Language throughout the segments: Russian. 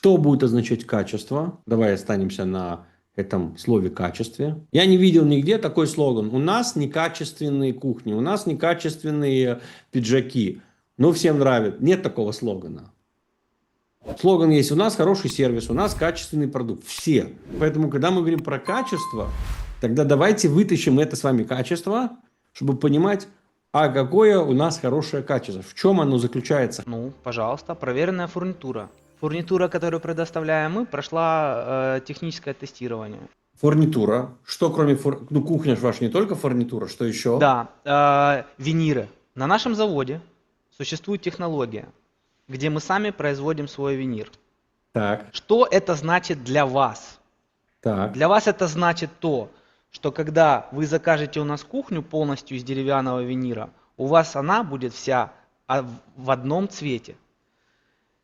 Что будет означать качество? Давай останемся на этом слове качестве. Я не видел нигде такой слоган. У нас некачественные кухни, у нас некачественные пиджаки. Но всем нравится. Нет такого слогана. Слоган есть: у нас хороший сервис, у нас качественный продукт. Все. Поэтому, когда мы говорим про качество, тогда давайте вытащим это с вами качество, чтобы понимать, а какое у нас хорошее качество. В чем оно заключается? Ну, пожалуйста, проверенная фурнитура. Фурнитура, которую предоставляем мы, прошла техническое тестирование. Фурнитура. Что кроме Ну, кухня же ваша не только фурнитура, что еще? Да, виниры. На нашем заводе существует технология, где мы сами производим свой винир. Так, Что это значит для вас? так. Для вас это значит то, что когда вы закажете у нас кухню полностью из деревянного винира, у вас она будет вся в одном цвете.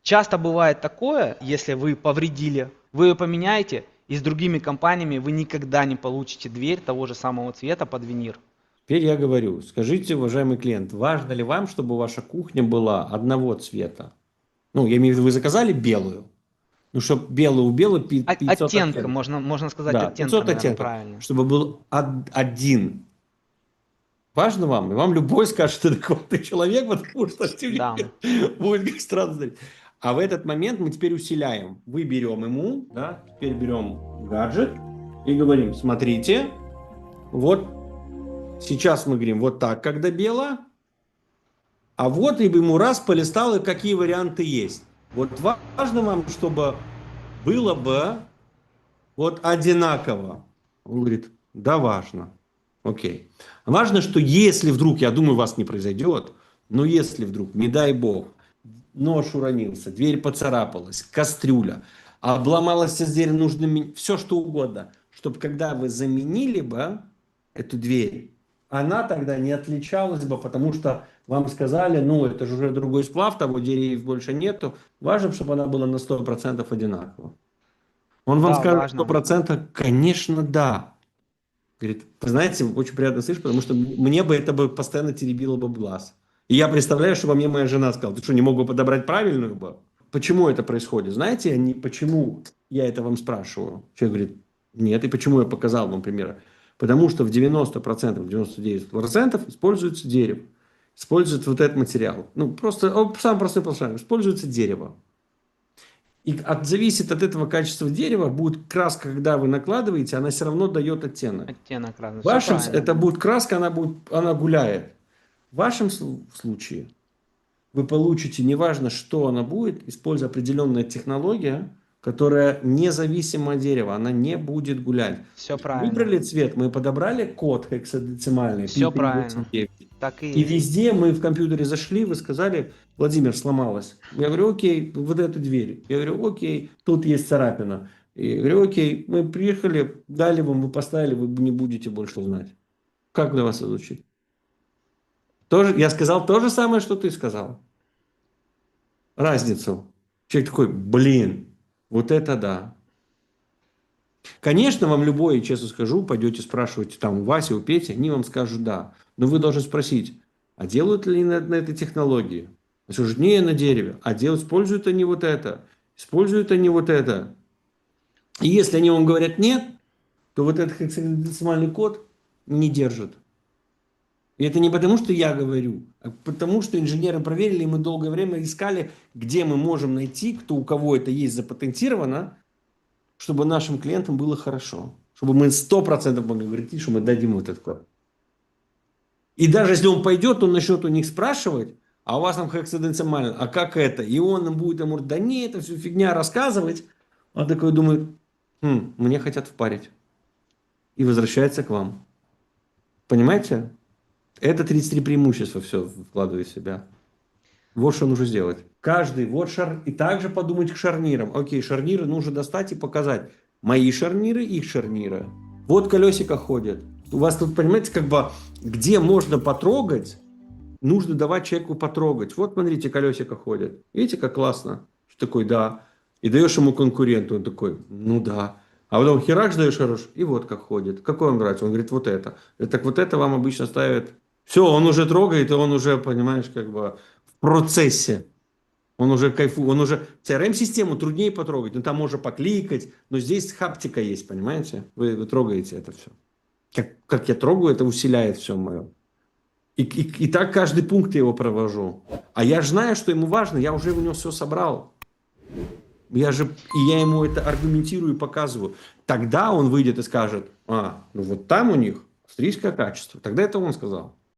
Часто бывает такое, если вы повредили, вы ее поменяете, и с другими компаниями вы никогда не получите дверь того же самого цвета под винир. Теперь я говорю, скажите, уважаемый клиент, важно ли вам, чтобы ваша кухня была одного цвета? Ну, я имею в виду, вы заказали белую? Ну, чтобы белую у белой 500 Оттенка, оттенков. можно сказать, Да, оттенка, 500 наверное, оттенков. правильно. Чтобы был один. Важно вам? И вам любой скажет, что ты адекватный человек, потому что Да. будет как странно смотреть. А в этот момент мы теперь усиляем. Вы берем ему, да, теперь берем гаджет и говорим: смотрите, вот сейчас мы говорим вот так, когда бело, а вот и ему раз полистал, и какие варианты есть. Вот важно вам, чтобы было бы вот одинаково. Он говорит: да, важно. Окей. Важно, что если вдруг, я думаю, вас не произойдет, но если вдруг, не дай бог, нож уронился, дверь поцарапалась, кастрюля, обломалась из двери, нужно все что угодно, чтобы когда вы заменили бы эту дверь, она тогда не отличалась бы, потому что вам сказали, ну, это же уже другой сплав, того деревьев больше нету. Важно, чтобы она была на 100% одинакова. Он вам Да, скажет важно. 100%, конечно, да. Говорит, вы знаете, очень приятно слышать, потому что мне бы это бы постоянно теребило бы глаз. И я представляю, что во мне моя жена сказала: ты что, не мог бы подобрать правильную бы? Почему это происходит? Знаете, почему я это вам спрашиваю? Человек говорит: нет, и почему я показал вам примеры? Потому что в 90%, в 99% используется дерево. Используется вот этот материал. Ну, просто, самый простой план, используется дерево. И зависит от этого качества дерева, будет краска, когда вы накладываете, она все равно дает оттенок. Оттенок разный. В Все вашем правильно. это будет краска, она гуляет. В вашем случае вы получите, неважно, что она будет, используя определенная технология, которая независима от дерева, она не будет гулять. Все правильно. Выбрали цвет, мы подобрали код хексадецимальный, Все правильно. 3389. Так и И есть. везде мы в компьютере зашли, вы сказали: Владимир, сломалась. Я говорю: окей, вот эту дверь. Я говорю: окей, тут есть царапина. И я говорю: окей, мы приехали, дали вам, вы поставили, вы не будете больше знать. Как для вас это звучит? Тоже, я сказал то же самое, что ты сказал. Разницу. Человек такой: блин, вот это да. Конечно, вам любой, честно скажу, пойдете спрашивать там у Васи, у Пети, они вам скажут да. Но вы должны спросить: а делают ли на этой технологии? Скажут: не, на дереве. А делают, используют они вот это? Используют они вот это? И если они вам говорят нет, то вот этот хексадецимальный код не держит. И это не потому, что я говорю, а потому, что инженеры проверили, и мы долгое время искали, где мы можем найти, кто у кого это есть запатентировано, чтобы нашим клиентам было хорошо. Чтобы мы 100% могли говорить, что мы дадим вот этот код. И даже если он пойдет, он начнет у них спрашивать: а у вас там хексадецимально, а как это? И он им будет, ему, да не, это все фигня рассказывать. Он такой думает: мне хотят впарить. И возвращается к вам. Понимаете? Это 33 преимущества все вкладывает в себя. Вот что нужно сделать. Каждый, вот и также подумать к шарнирам. Окей, шарниры нужно достать и показать. Мои шарниры, их шарниры. Вот колесико ходят. У вас тут, понимаете, как бы, где можно потрогать, нужно давать человеку потрогать. Вот, смотрите, колесико ходят. Видите, как классно? Что такой, да. И даешь ему конкуренту, он такой: ну да. А потом херак даешь хорош, и вот как ходит. Какой вам нравится? Он говорит: вот это. Так вот это вам обычно ставят. Все, он уже трогает, и он уже, понимаешь, как бы в процессе. Он уже кайфует, он уже CRM-систему труднее потрогать, но там можно покликать, но здесь хаптика есть, понимаете? Вы трогаете это все. Как я трогаю, это усиляет все мое. И так каждый пункт я его провожу. А я же знаю, что ему важно, я уже у него все собрал. И я ему это аргументирую и показываю. Тогда он выйдет и скажет, ну вот там у них австрийское качество. Тогда это он сказал.